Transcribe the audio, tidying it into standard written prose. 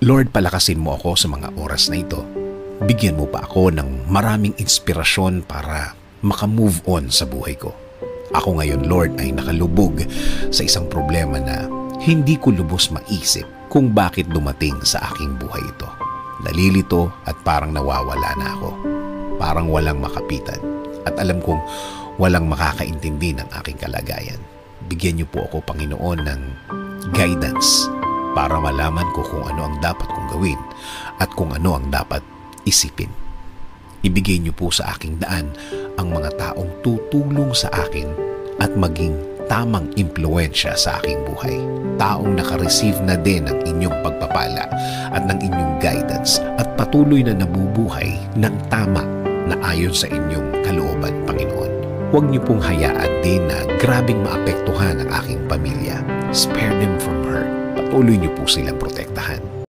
Lord, palakasin mo ako sa mga oras na ito. Bigyan mo pa ako ng maraming inspirasyon para makamove on sa buhay ko. Ako ngayon, Lord, ay nakalubog sa isang problema na hindi ko lubos maisip kung bakit dumating sa aking buhay ito. Nalilito at parang nawawala na ako. Parang walang makapitan. At alam kong walang makakaintindi ng aking kalagayan. Bigyan niyo po ako, Panginoon, ng guidance para malaman ko kung ano ang dapat kong gawin at kung ano ang dapat isipin. Ibigay niyo po sa aking daan ang mga taong tutulong sa akin at maging tamang impluensya sa aking buhay. Taong nakareceive na din ng inyong pagpapala at ng inyong guidance at patuloy na nabubuhay ng tama na ayon sa inyong kalooban, Panginoon. Huwag niyo pong hayaan din na grabing maapektuhan ang aking pamilya. Spare them from hurt. Patuloy niyo po silang protektahan.